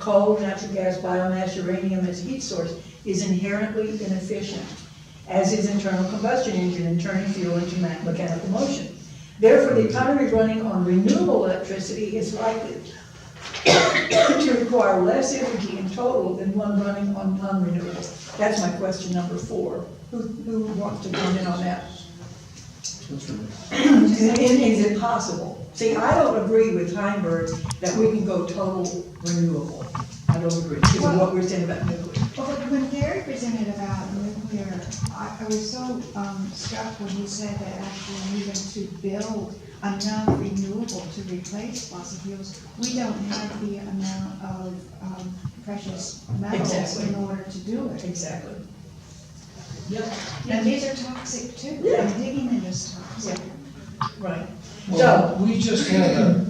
coal, natural gas, biomass, uranium as heat source is inherently inefficient, as is internal combustion engine in turning fuel into mechanical motion. Therefore, the economy running on renewable electricity is likely to require less energy in total than one running on non-renewable. That's my question number 4. Who wants to comment on that? And is it possible? See, I don't agree with Heinberg that we can go total renewable. I don't agree, because of what we're saying about nuclear. Well, when Gary presented about nuclear, I was so struck when he said that actually even to build enough renewable to replace fossil fuels, we don't have the amount of precious metals Exactly. in order to do it. Exactly. And these are toxic too. Yeah. And digging them is toxic. Right. Well, we just had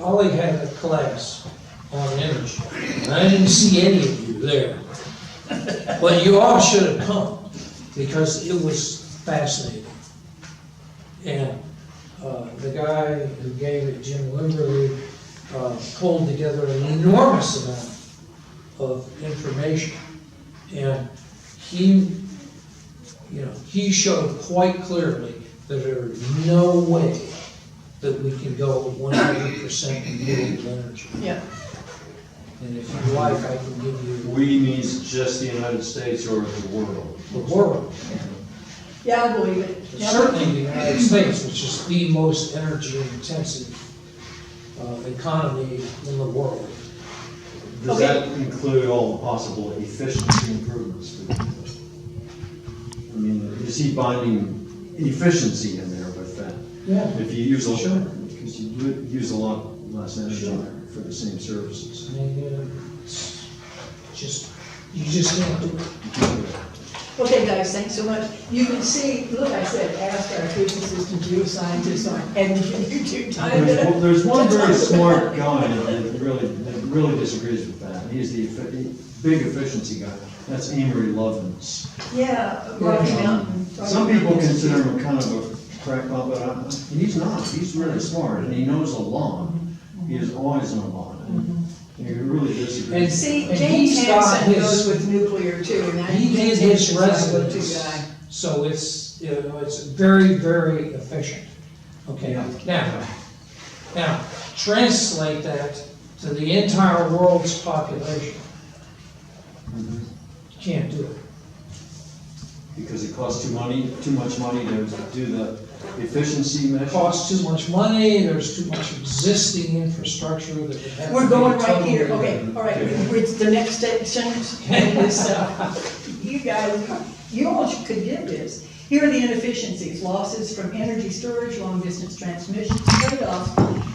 Ollie had a class on energy, and I didn't see any of you there. But you all should have come, because it was fascinating. And the guy who gave it, Jim Limberly, pulled together an enormous amount of information. And he showed quite clearly that there is no way that we can go 100% renewable energy. Yeah. And if you like, I can give you We means just the United States or the world? the world. Yeah, I believe it. Yeah. Certainly the United States, which is the most energy intensive economy in the world. Does Okay. that include all the possible efficiency improvements for people? I mean, is he binding efficiency in there with that? Yeah. If you use a, Sure. because you would use a lot less energy Sure. for the same services. I mean, it's you just can't do it. Okay, guys, thanks so much. You can see, look, I said, ask our physicists and geoscientists on YouTube time. There's one very smart guy that really disagrees with that. He's the big efficiency guy. That's Amory Lovins. Yeah, Rocky Mountain. Some people consider him kind of a crackpot, but he's not. He's really smart, and he knows a lot. He has always known a lot. And he really disagrees. And See, And James he's got Hansen his- goes with nuclear too, and I He think did James his Hansen's my go-to residence, guy. so it's very, very efficient. Okay, now, translate that to the entire world's population. Can't do it. Because it costs too much money to do the efficiency measure. Costs too much money, there's too much existing infrastructure that would have to We're be going right here, totally- okay, all right, it's the next sentence, and this, you guys, you almost could get this. Here are the inefficiencies: losses from energy storage, long distance transmission, trade-offs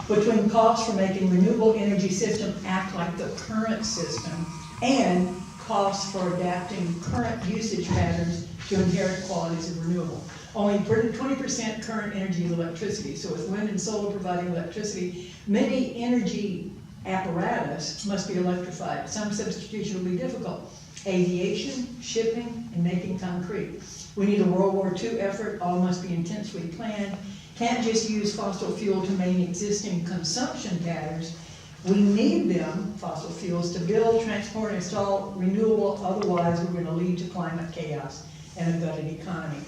between costs for making renewable energy system act like the current system, and costs for adapting current usage patterns to inherent qualities of renewable. Only 20% current energy is electricity, so with wind and solar providing electricity, many energy apparatus must be electrified. Some substitution will be difficult. Aviation, shipping, and making concrete. We need a World War II effort, all must be intensely planned. Can't just use fossil fuel to maintain existing consumption patterns. We need them, fossil fuels, to build, transport, and install renewable, otherwise we're gonna lead to climate chaos and a gutted economy.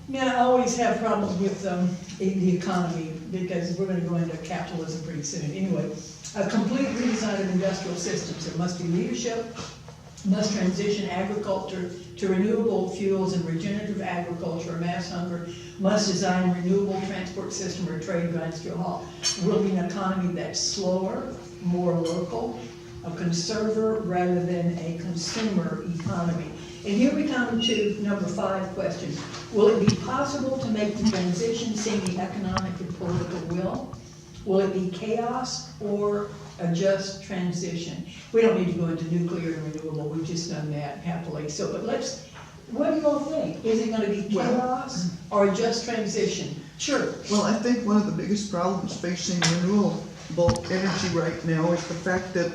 Yeah, I always have problems with the economy, because we're gonna go into capitalism pretty soon. Anyway, a complete redesign of industrial systems. There must be leadership, must transition agriculture to renewable fuels and regenerative agriculture or mass hunger, must design renewable transport system or trade grinds to a halt. Will be an economy that's slower, more local, a conserver rather than a consumer economy. And here we come to number 5 question. Will it be possible to make the transition seeing the economic and political will? Will it be chaos or a just transition? We don't need to go into nuclear and renewable, we've just done that happily. So, but what do you all think? Is it gonna be chaos or a just transition? Sure. Well, I think one of the biggest problems facing renewable energy right now is the fact that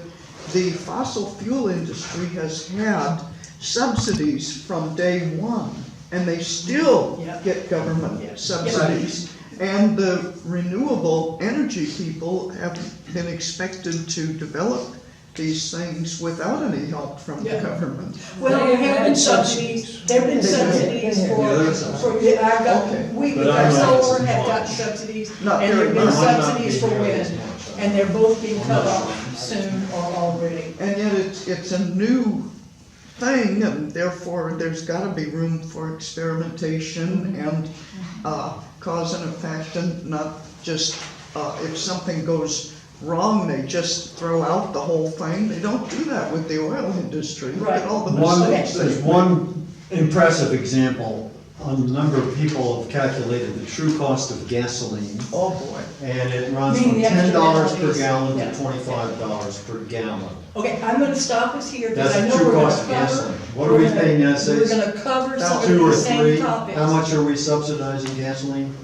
the fossil fuel industry has had subsidies from day one, and they still Yep. get government Yep. subsidies. And the renewable energy people have been expected to develop these things without any help from the Yeah. government. Well, there have been subsidies, there've been subsidies I've got, Okay. we, But with I our don't know if solar it's have got much. subsidies, Not and very there've been much. subsidies for Might not be wind, nearly as much. and they're both being cut off soon or already. And yet it's a new thing, and therefore there's gotta be room for experimentation and, cause and effect, and not just, if something goes wrong, they just throw out the whole thing. They don't do that with the oil industry. Look at all the mistakes There's they've one impressive example. A number of people have calculated the true cost of gasoline, Oh, boy. and it runs Meaning from the $10 per externalities. gallon Yeah. to $25 per gallon. Okay, I'm gonna stop us here, because That's I the know true we're gonna cost of cover. gasoline. What are we paying now, We're say, gonna cover some of 2 or these same 3? topics. How much are we subsidizing gasoline?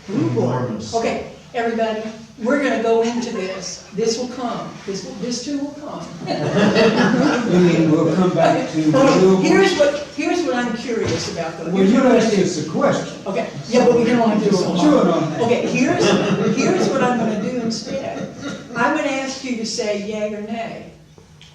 Enormous. Okay, everybody, we're gonna go into this, this will come, this too will come. You mean we'll come back to Okay, renewables? here's what I'm curious about though. Well, Here's you what I'm asked gonna us a question. do. Okay, yeah, but we can only do so much. Chew it on that. Okay, here's what I'm gonna do instead. I'm gonna ask you to say yay or nay.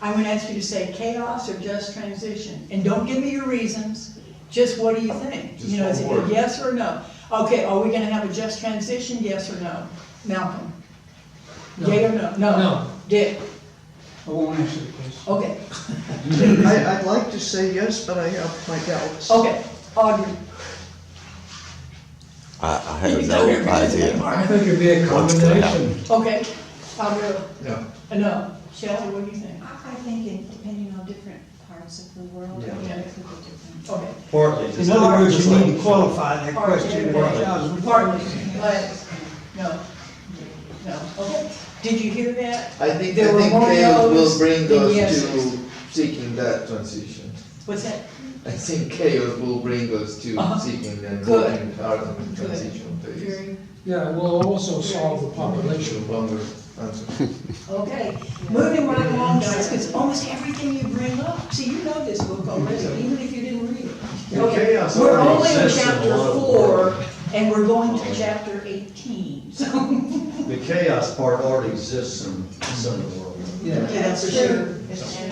I'm gonna ask you to say chaos or just transition, and don't give me your reasons, just what do you think? Just You know, is it one a word. yes or no? Okay, are we gonna have a just transition, yes or no? Malcolm? No. Yay or no? No. Dick? I won't answer the question. Okay, I'd like to say yes, but I have my doubts. okay, Audrey? I have no idea. I think it'd be a What's gonna happen? combination. Okay, Aubrey? No. No. Shelley, what do you think? I think it, depending on different parts of the world, Yeah. it could be different. Okay. Partly, just In other words, just you like- need to qualify that question. Partly, Gladys? No. No, okay. Did you hear that? I think There were more chaos no's will bring than us yeses. to seeking that transition. What's that? I think chaos will bring us to Uh-huh. seeking and Good. working hard on the Good. transition phase. Very, Yeah, we'll also solve the population. Longer answer. okay. Moving right along, guys, because almost everything you bring up, see, you know this book already, even if you didn't read it. Yeah, Okay, chaos we're already only in exists in a chapter lot of 4, work. and we're going to chapter 18, so. The chaos part already exists in some of the world. Yeah. That's for sure.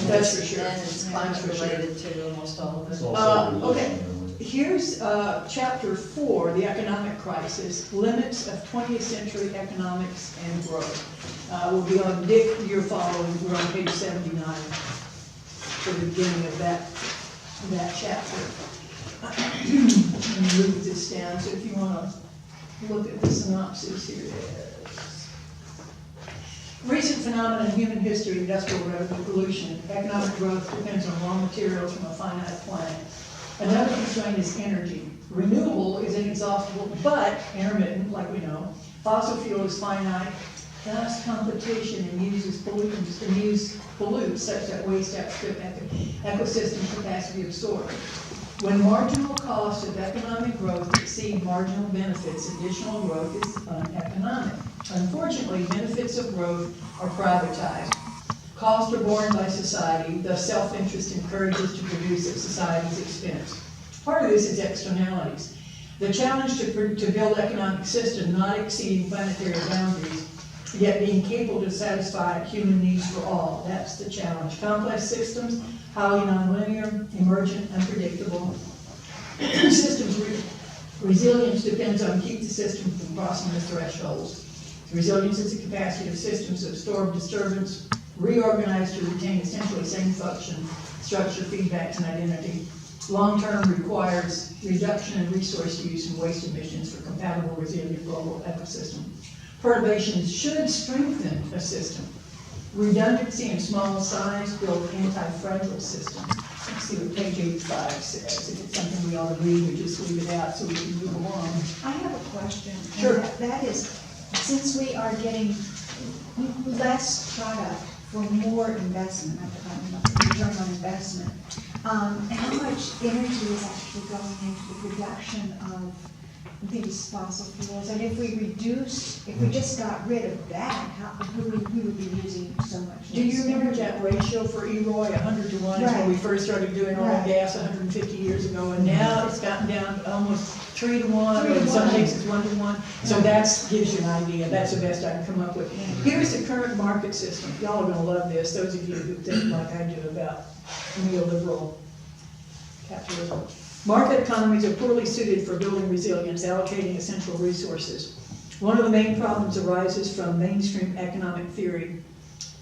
That's for sure. And it's climate That's for sure. related to almost all of It's it. also Okay. religion. Here's chapter 4, the economic crisis, limits of 20th century economics and growth. We'll be on, Dick, you're following, we're on page 79 for the beginning of that chapter. Let me move this down, so if you want to look at the synopsis, here it is. Recent phenomena in human history, industrial revolution, economic growth depends on raw materials from a finite planet. Another constraint is energy. Renewable is inexhaustible, but intermittent, like we know. Fossil fuel is finite, thus competition and uses pollutes such that waste outstrip ecosystem capacity of storage. When marginal costs of economic growth exceed marginal benefits, additional growth is uneconomic. Unfortunately, benefits of growth are privatized. Costs are borne by society, thus self-interest encourages to produce at society's expense. Part of this is externalities. The challenge to build economic system not exceeding planetary boundaries, yet being capable to satisfy human needs for all. That's the challenge. Complex systems, highly nonlinear, emergent, unpredictable. Systems resilience depends on keep the system from crossing the thresholds. Resilience is the capacity of systems to absorb disturbance, reorganize to retain essentially same function, structure, feedbacks, and identity. Long-term requires reduction in resource use and waste emissions for compatible, resilient global ecosystem. Perturbations should strengthen a system. Redundancy and small size build anti-fragile systems. Let's see what page 85 says. If it's something we ought to read, we just leave it out so we can move along. I have a question. and Sure. That is, since we are getting less product for more investment, I'm talking about the return on investment, how much energy is actually going into the production of these fossil fuels, and if we just got rid of that, we would be using so much. Do you less remember energy. that ratio for EROI, 100 to 1 is when we Right. first started doing oil and Right. gas 150 years ago, and now it's gotten down to almost 3 to 1, 3 or to in some 1. cases 1 to 1. So that gives you an idea, that's the best I can come up with. Here's the current market system, y'all are gonna love this, those of you who think like I do about neoliberal capitalism. Market economies are poorly suited for building resilience, allocating essential resources. One of the main problems arises from mainstream economic theory,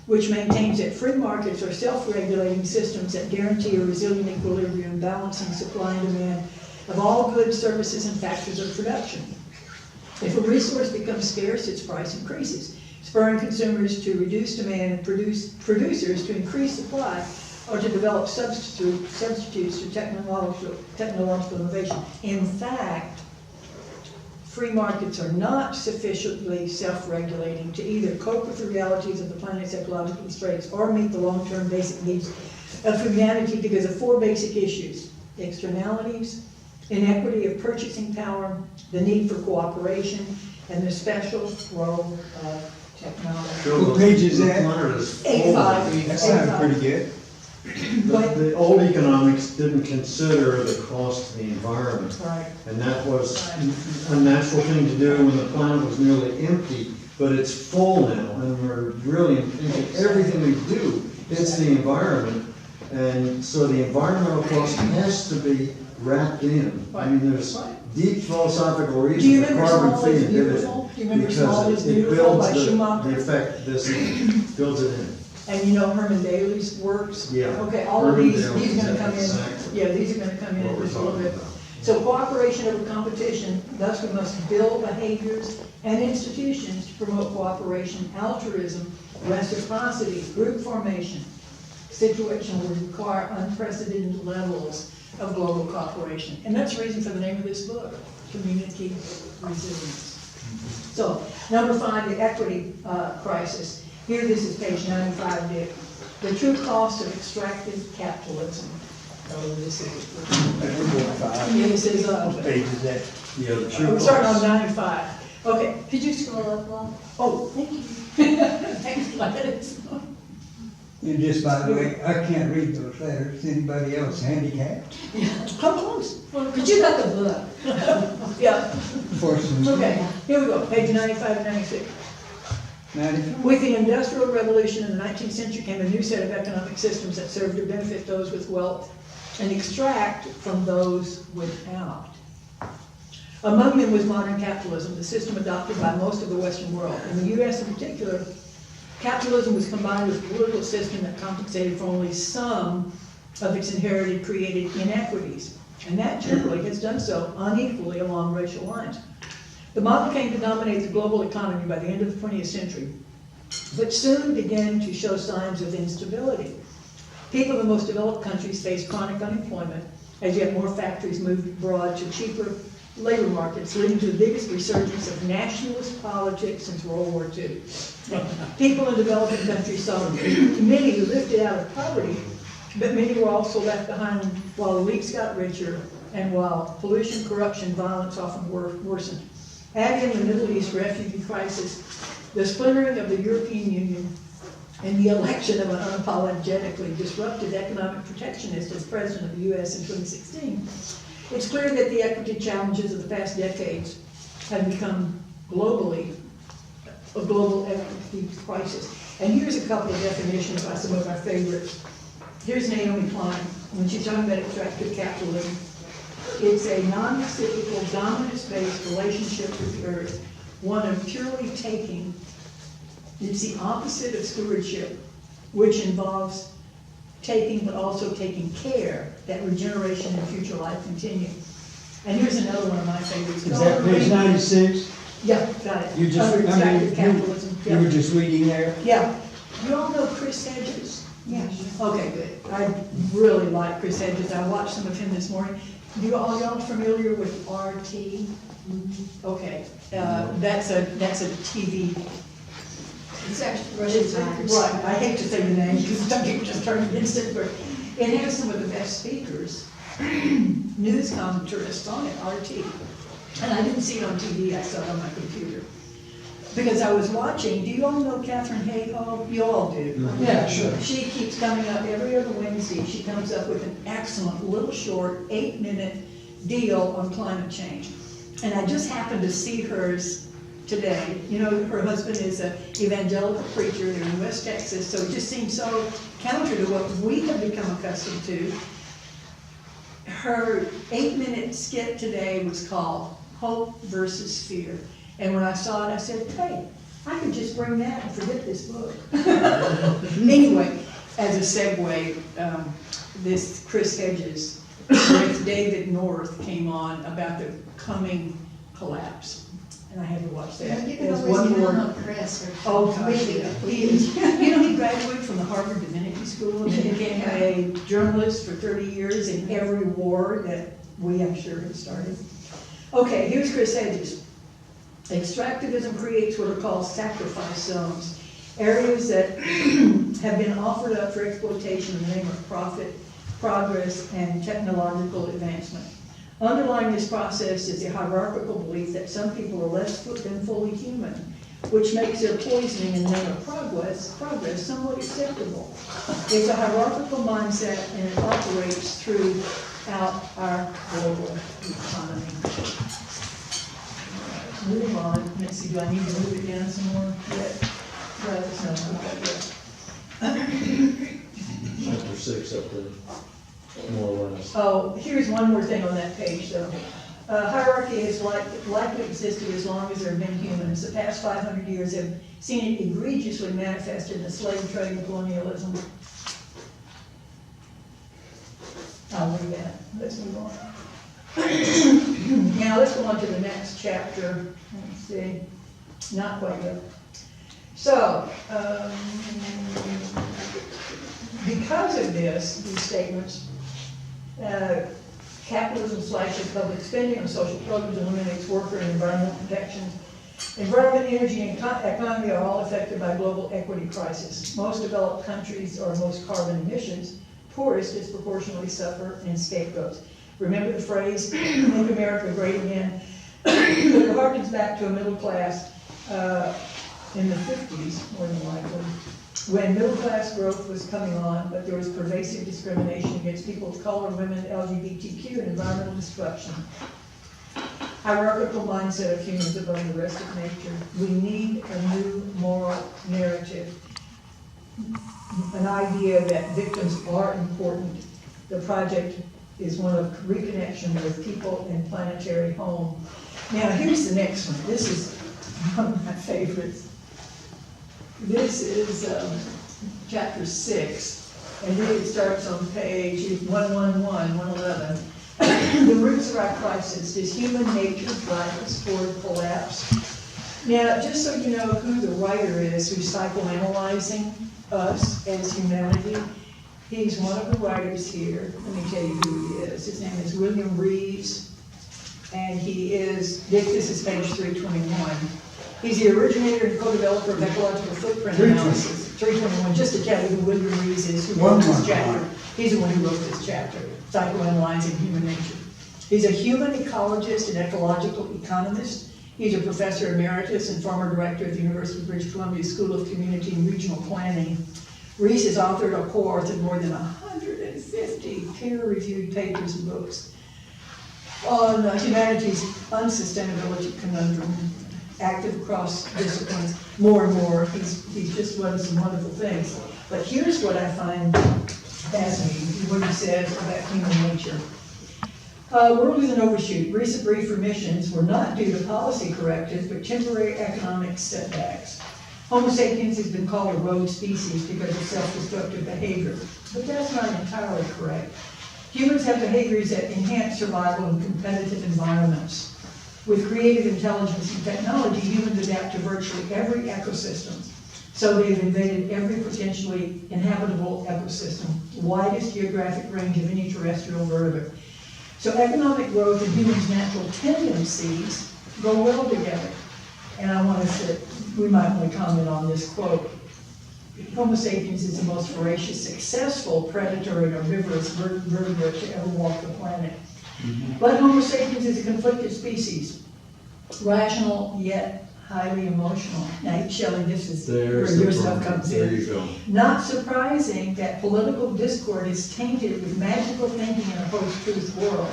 which maintains that free markets are self-regulating systems that guarantee a resilient equilibrium, balancing supply and demand of all goods, services, and factors of production. If a resource becomes scarce, its price increases, spurring consumers to reduce demand and producers to increase supply or to develop substitutes through technological innovation. In fact, free markets are not sufficiently self-regulating to either cope with the realities of the planet's ecological constraints or meet the long-term basic needs of humanity because of 4 basic issues: externalities, inequity of purchasing power, the need for cooperation, and the special role of technology. What page is that? The planet is full 85. That sounds pretty good. The old economics didn't consider the cost to the environment, Right. and that was a natural thing to do when the planet was nearly empty, but it's full now, and we're really into everything we do, it's the environment, and so the environmental cost has to be wrapped in. I mean, there's deep philosophical Do you reasons for remember carbon Small is fee and Beautiful? dividend. Do you remember Small is Because it Beautiful builds by Schumacher? the effect, builds it in. And you know Herman Daly's works? Yeah. Okay, all of Herman these are Daly's gonna come in, exactly yeah, these are gonna come in what we're just a little talking bit. about. So cooperation over competition, thus we must build behaviors and institutions to promote cooperation, altruism, reciprocity, group formation. Situation will require unprecedented levels of global cooperation. And that's the reason for the name of this book, Community Resilience. So, number 5, the equity crisis. Here, this is page 95, Dick. The true cost of extractive capitalism. Oh, this is. Yeah, this is, What page is that? Yeah, the true we're starting on cost. 95. Okay, could you scroll up, Bob? Oh, thank you. Thanks, Gladys. And just by the way, I can't read those letters. Anybody else handicapped? Come close. But you got the book. Yeah, Fortunately. okay, here we go, page 95 and 96. 95. With the Industrial Revolution in the 19th century came a new set of economic systems that served to benefit those with wealth and extract from those without. Among them was modern capitalism, the system adopted by most of the Western world. In the U.S. in particular, capitalism was combined with a political system that compensated for only some of its inherited, created inequities. And that generally has done so unequally along racial lines. The model came to dominate the global economy by the end of the 20th century, but soon began to show signs of instability. People in the most developed countries faced chronic unemployment, as yet more factories moved abroad to cheaper labor markets, leading to the biggest resurgence of nationalist politics since World War II. People in developing countries saw many lifted out of poverty, but many were also left behind while elites got richer and while pollution, corruption, violence often worsened. Add in the Middle East refugee crisis, the splintering of the European Union, and the election of an unapologetically disruptive economic protectionist as president of the U.S. in 2016, it's clear that the equity challenges of the past decades have become globally a global equity crisis. And here's a couple of definitions by some of our favorites. Here's Naomi Klein, when she's talking about extractive capitalism. It's a non-reciprocal, dominance-based relationship with the earth, one of purely taking. It's the opposite of stewardship, which involves taking, but also taking care that regeneration and future life continue. And here's another one of my favorites. Is that page 96? Yeah, got it. You just, Under I mean, extractive capitalism. you were Yeah. just reading there? Yeah. You all know Chris Hedges? Yes. Okay, good. I really like Chris Hedges. I watched some of him this morning. Y'all familiar with RT? Okay, that's a TV. It's actually Russian times. Right, I hate to say the name because some people just turn against it, but it has some of the best speakers, news commentarists on it, RT. And I didn't see it on TV, I saw it on my computer. Because I was watching, do you all know Catherine Hayhoe? You all do. Yeah, sure. She keeps coming up every other Wednesday. She comes up with an excellent, little short, 8-minute deal on climate change. And I just happened to see hers today. You know, her husband is an evangelical preacher there in West Texas, so it just seems so counter to what we have become accustomed to. Her 8-minute skit today was called Hope versus Fear. And when I saw it, I said, hey, I could just bring that and forget this book. Anyway, as a segue, this Chris Hedges with David North came on about the coming collapse. And I had to watch that. You can There's always one get more. on Chris. Oh, gosh, yeah. He is, you know, he graduated from the Harvard Divinity School and then became a journalist for 30 years in every war that we, I'm sure, have started. Okay, here's Chris Hedges. Extractivism creates what are called sacrifice zones, areas that have been offered up for exploitation in the name of profit, progress, and technological advancement. Underlying this process is a hierarchical belief that some people are less than fully human, which makes their poisoning in the name of progress somewhat acceptable. It's a hierarchical mindset and it operates throughout our global economy. Move on. Let's see, do I need to move it down some more yet? No, it's not moved yet. Chapter 6 up there, more or less. Oh, here's one more thing on that page, though. Hierarchy has likely existed as long as there have been humans. The past 500 years have seen it egregiously manifested in the slave trade and colonialism. I'll leave that. Let's move on. Now let's go on to the next chapter. Let's see. Not quite yet. So, because of these statements, capitalism slashes public spending on social programs, eliminates worker and environmental protections. Environment, energy, and economy are all affected by global equity crisis. Most developed countries are most carbon emissions. Poorest disproportionately suffer and scapegoats. Remember the phrase, make America great again? It harkens back to a middle class in the 50s, more than likely, when middle class growth was coming on, but there was pervasive discrimination against people of color, women, LGBTQ, and environmental destruction. Hierarchical mindset of humans above the rest of nature. We need a new moral narrative, an idea that victims are important. The project is one of reconnection with people and planetary home. Now, here's the next one. This is one of my favorites. This is chapter 6, and then it starts on page 111. The roots of our crisis. Does human nature drive us toward collapse? Now, just so you know who the writer is who's psychoanalyzing us as humanity, he's one of the writers here. Let me tell you who he is. His name is William Reeves, and he is, this is page 321. He's the originator and co-developer of ecological footprint analysis. 321, just to tell you who William Reeves is, who wrote this chapter. He's the one who wrote this chapter, Psychoanalyzing Human Nature. He's a human ecologist and ecological economist. He's a professor emeritus and former director of the University of British Columbia School of Community and Regional Planning. Rees has authored or co-authored more than 150 peer-reviewed papers and books on humanity's unsustainability conundrum, active across disciplines, more and more. He's just done some wonderful things. But here's what I find fascinating, what he says about human nature. World is an overshoot. Recent brief remissions were not due to policy correctives, but temporary economic setbacks. Homo sapiens has been called a rogue species because of self-destructive behavior, but that's not entirely correct. Humans have behaviors that enhance survival in competitive environments. With creative intelligence and technology, humans adapt to virtually every ecosystem. So they've invaded every potentially inhabitable ecosystem, widest geographic range of any terrestrial vertebrate. So economic growth and humans' natural tendencies go well together. And I want to we might want to comment on this quote. Homo sapiens is the most voracious, successful predator and herbivorous vertebrate to ever walk the planet. But Homo sapiens is a conflicted species. rational yet highly emotional. Now, Shelley, this is where There's your the stuff problem. comes There in. you go. Not surprising that political discord is tainted with magical thinking in a post-truth world,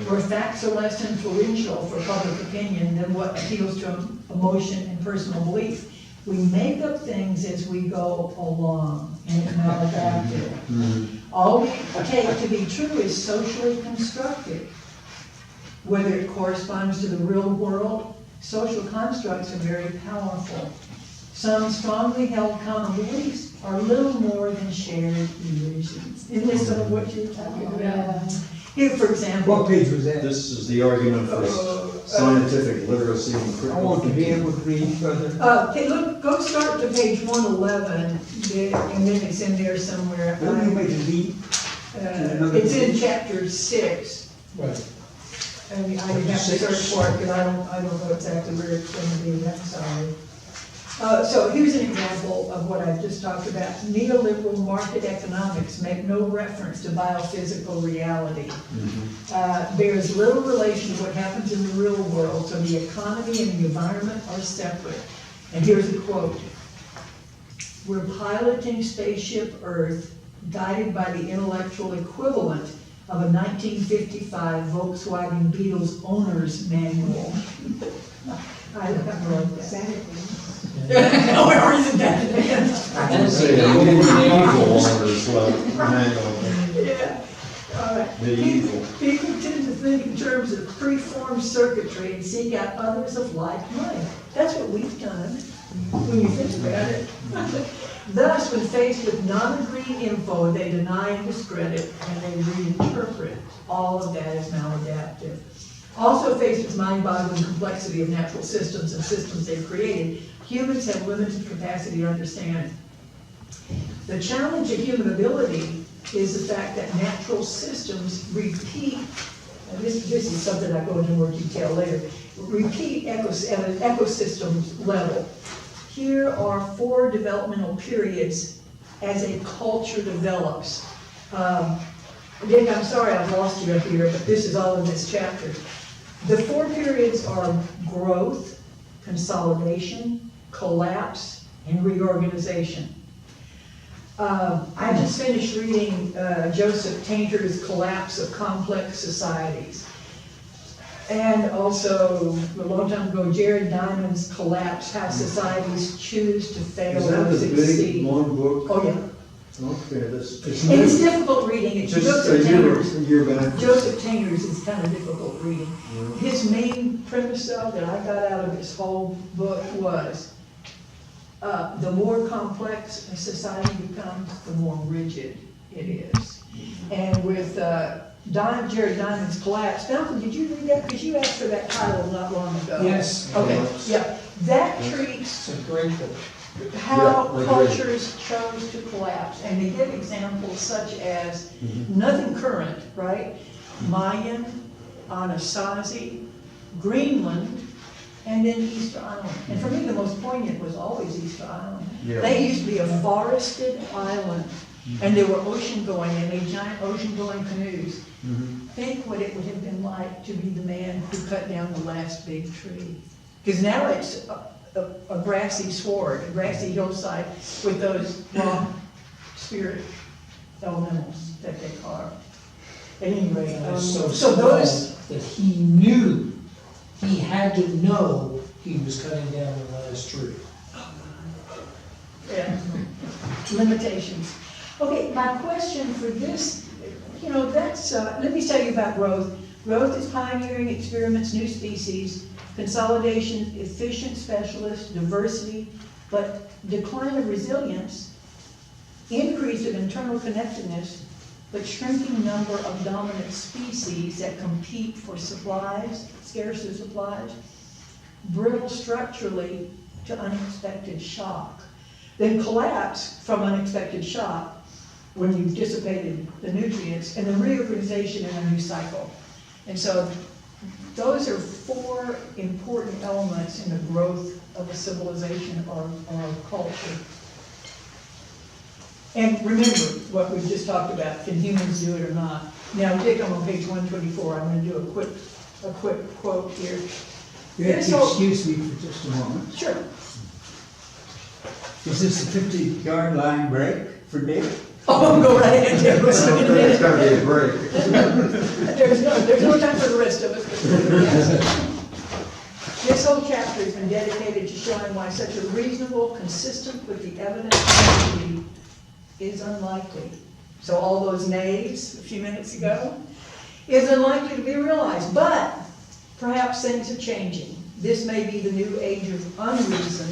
where facts are less influential for public opinion than what appeals to emotion and personal belief. We make up things as we go along, and it's maladaptive. All we take to be true is socially constructed. Whether it corresponds to the real world, social constructs are very powerful. Some strongly held common beliefs are little more than shared illusions. Isn't this some of what you're talking about? Here, for example. What page was that? This is the argument for scientific literacy and I critical want to be thinking. able to read further. Okay, look, go start to page 111, and then it's in there somewhere. When you make a leap, It's in chapter 6. Right. I mean, I didn't have to search for it, because I don't know exactly where it's going to be, I'm sorry. So here's an example of what I just talked about. Neoliberal market economics make no reference to biophysical reality. Bears little relation to what happens in the real world, so the economy and the environment are separate. And here's a quote. We're piloting spaceship Earth, guided by the intellectual equivalent of a 1955 Volkswagen Beetle's owner's manual. I like that. Saturday. Or isn't that I would say a medieval owners manual. Yeah. All right. Medieval. People tend to think in terms of preformed circuitry and seek out others of like mind. That's what we've done when you think about it. Thus, when faced with non-agreed info, they deny and discredit, and they reinterpret. All of that is maladaptive. Also faced with mind-boggling complexity of natural systems and systems they've created, humans have limited capacity to understand. The challenge of human ability is the fact that natural systems repeat, and this is something I go into more detail later, repeat at an ecosystem level. Here are 4 developmental periods as a culture develops. Dick, I'm sorry I've lost you up here, but this is all in this chapter. The 4 periods are growth, consolidation, collapse, and reorganization. I just finished reading Joseph Tainter's Collapse of Complex Societies. And also, a long time ago, Jared Diamond's Collapse, How Societies Choose to Fail Is that or the Succeed. big, long book? Oh, yeah. Okay, this. And it's difficult reading. It's Joseph Tainter's. A year back. Joseph Tainter's is kind of difficult reading. His main premise, though, that I got out of this whole book was, the more complex a society becomes, the more rigid it is. And with Jared Diamond's Collapse, Malcolm, did you read that? Because you asked for that title not long ago. Yes. Okay, yeah. That treats It's a great book. how Yeah, I agree. cultures chose to collapse. And they give examples such as nothing current, right? Mayan, Anasazi, Greenland, and then Easter Island. And for me, the most poignant was always Easter Island. Yeah. They used to be a forested island, and there were ocean-going, and they giant ocean-going canoes. Think what it would have been like to be the man who cut down the last big tree. Because now it's a grassy sward, a grassy hillside with those raw spirit elementals that they carved. At any rate, And it's so so those, small that he knew, he had to know he was cutting down the last tree. yeah, limitations. Okay, my question for this, that's, let me tell you about growth. Growth is pioneering experiments, new species, consolidation, efficient specialists, diversity, but decline of resilience, increase of internal connectedness, but shrinking number of dominant species that compete for supplies, scarcer supplies, brittle structurally to unexpected shock. Then collapse from unexpected shock when you've dissipated the nutrients, and then reorganization in a new cycle. And so those are 4 important elements in the growth of a civilization or a culture. And remember what we've just talked about, can humans do it or not? Now, Dick, I'm on page 124, I'm gonna do a quick quote here. You have This to whole- excuse me for just a moment. Sure. Is this a 50-yard line break for Dave? Oh, go right ahead, Tim. Let's look at It's it. gotta be a break. There's no time for the rest of us. This whole chapter has been dedicated to showing why such a reasonable, consistent with the evidence community is unlikely. So all those nays a few minutes ago is unlikely to be realized, but perhaps things are changing. This may be the new age of unreason,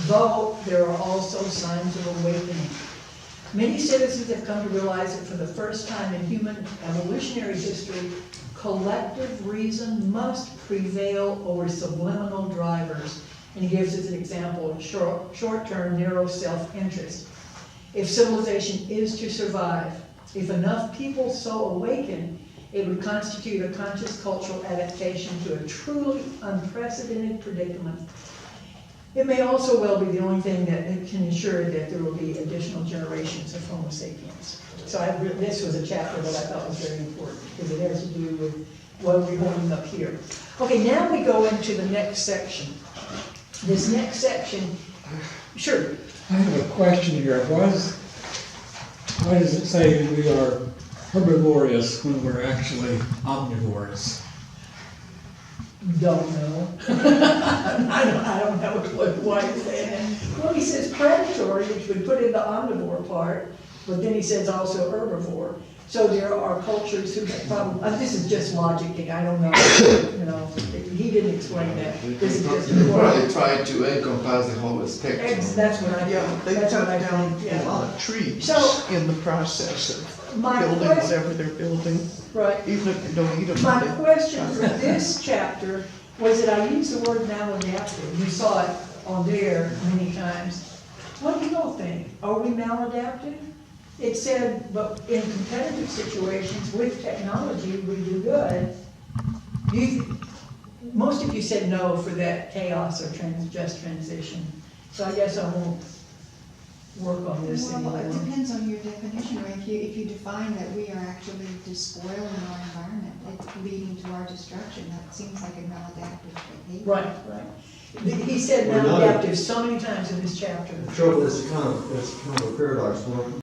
though there are also signs of awakening. Many citizens have come to realize that for the first time in human evolutionary history, collective reason must prevail over subliminal drivers. And he gives us an example of short-term narrow self-interest. If civilization is to survive, if enough people so awaken, it would constitute a conscious cultural adaptation to a truly unprecedented predicament. It may also well be the only thing that can ensure that there will be additional generations of Homo sapiens. So this was a chapter that I thought was very important, because it has to do with what we're holding up here. Okay, now we go into the next section. This next section, sure. I have a question here. Why does it say that we are herbivorous when we're actually omnivorous? Don't know. I don't know why he's saying that. Well, he says predatory, which would put in the omnivore part, but then he says also herbivore. So there are cultures who probably, this is just logic thing, I don't know, you know, he didn't explain that. This is just. Probably try to encompass the whole spectrum. That's what I, Yeah, they that's what cut I down think, a yeah. lot of trees So- in the process of My building question- whatever they're building, Right. even if they don't eat them. My they- question for this chapter was that I used the word maladaptive. You saw it on there many times. What do you all think? Are we maladaptive? It said, but in competitive situations with technology, we do good. Most of you said no for that chaos or just transition. So I guess I won't work on this Well, it anymore. depends on your definition, or if you define that we are actually despoiling our environment, it's leading to our destruction, that seems like a maladaptive behavior. Right, right. He said We're not- maladaptive so many times in this chapter. The trouble is, it's kind of a paradox.